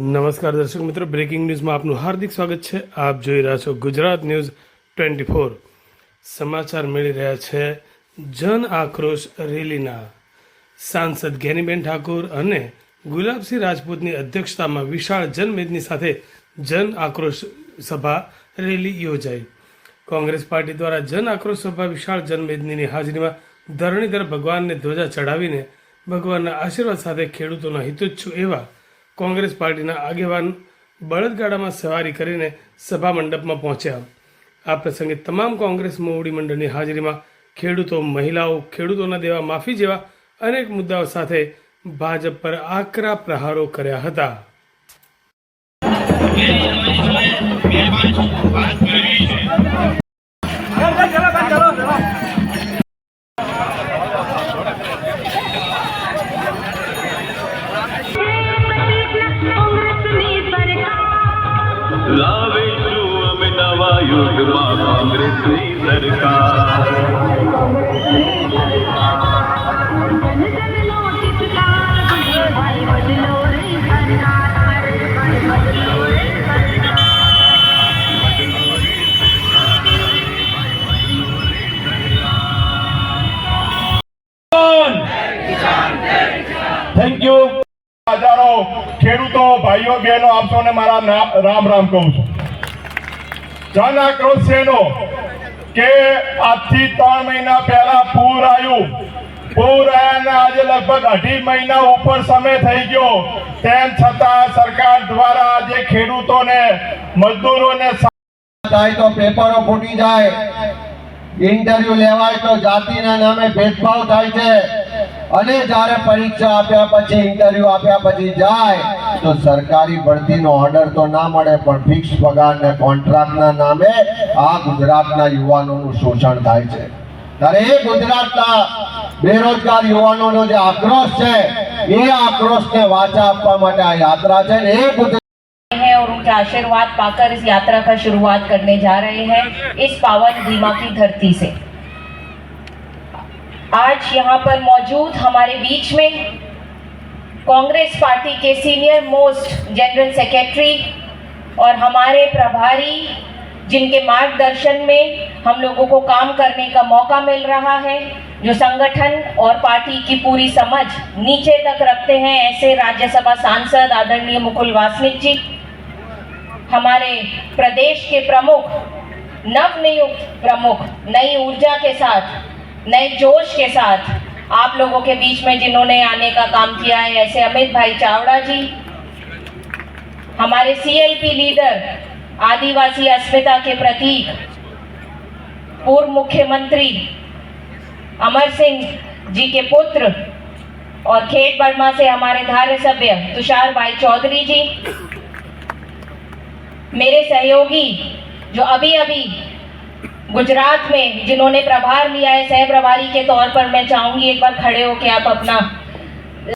નમસ્કાર દર્શક મિત્રો, બ્રેકિંગ ન્યૂઝમાં આપનું હાર્દિક સ્વાગત છે। આપ જોઈ રહ્યા છો ગુજરાત ન્યૂઝ 24। સમાચાર મળી રહ્યા છે જન આક્રોશ રેલીના। સાંસદ જ્ઞાનીબેન ઠાકુર અને ગુલાબસિંહ રાજપૂતની અધ્યક્ષતામાં વિશાળ જનમેદની સાથે જન આક્રોશ સભા રેલી યોજાઈ। કોંગ્રેસ પાર્ટી દ્વારા જન આક્રોશ સભા વિશાળ જનમેદનીની હાજરીમાં ધરણીધર ભગવાનને ધ્વજા ચડાવીને ભગવાનના આશીર્વાદ સાથે ખેડૂતોના હિતોચ્છુ એવા કોંગ્રેસ પાર્ટીના આગેવાન બળદગાડામાં સવારી કરીને સભા મંડપમાં પહોંચ્યા। આ પ્રસંગે તમામ કોંગ્રેસ મોવડી મંડળની હાજરીમાં ખેડૂતો, મહિલાઓ, ખેડૂતોના દેવા માફી જેવા અનેક મુદ્દાઓ સાથે ભાજપ પર આકરા પ્રહારો કર્યા હતા। લાવીશું અમે નવા યુગમાં કોંગ્રેસની સરકાર। Thank you. હજારો ખેડૂતો ભાઈઓ બહેનો આપ સૌને મારા રામ રામ કહું છું। જન આક્રોશ છે એનો કે આજથી 3 મહિના પહેલા પૂર આવ્યા ને આજે લગભગ 2.5 મહિના ઉપર સમય થઈ ગયો, તેમ છતાં સરકાર દ્વારા આજે ખેડૂતોને, મજદૂરોને થાય તો પેપરો ફૂટી જાય, ઇન્ટરવ્યુ લેવાય તો જાતિના નામે ભેદભાવ થાય છે, અને જ્યારે પરીક્ષા આપ્યા પછી, ઇન્ટરવ્યુ આપ્યા પછી જાય તો સરકારી ભરતીનો ઓર્ડર તો ના મળે, પણ ફિક્સ પગાર ને કોન્ટ્રાક્ટના નામે આ ગુજરાતના યુવાનોનું શોષણ થાય છે। ત્યારે એ ગુજરાતના બેરોજગાર યુવાનોનો જે આક્રોશ છે, એ આક્રોશને વાચા આપવા માટે આ યાત્રા છે ને है और उनके आशीर्वाद पाकर इस यात्रा का शुरुआत करने जा रहे हैं इस पावन भीमा की धरती से। आज यहाँ पर मौजूद हमारे बीच में कांग्रेस पार्टी के सीनियर मोस्ट जनरल सेक्रेटरी और हमारे प्रभारी, जिनके मार्गदर्शन में हम लोगों को काम करने का मौका मिल रहा है, जो संगठन और पार्टी की पूरी समझ नीचे तक रखते हैं, ऐसे राज्यसभा सांसद आदरणीय मुकुल वासनिक जी, हमारे प्रदेश के प्रमुख, नवनियुक्त प्रमुख, नई ऊर्जा के साथ, नए जोश के साथ आप लोगों के बीच में जिन्होंने आने का काम किया है, ऐसे अमित भाई चावड़ा जी, हमारे CLP लीडर, आदिवासी अस्मिता के प्रतीक, पूर्व मुख्यमंत्री अमर सिंह जी के पुत्र और खेत बर्मा से हमारे धार्य सभ्य तुषार भाई चौधरी जी, मेरे सहयोगी जो अभी अभी गुजरात में जिन्होंने प्रभार लिया है सह प्रभारी के तौर पर, मैं चाहूंगी एक बार खड़े हो के आप अपना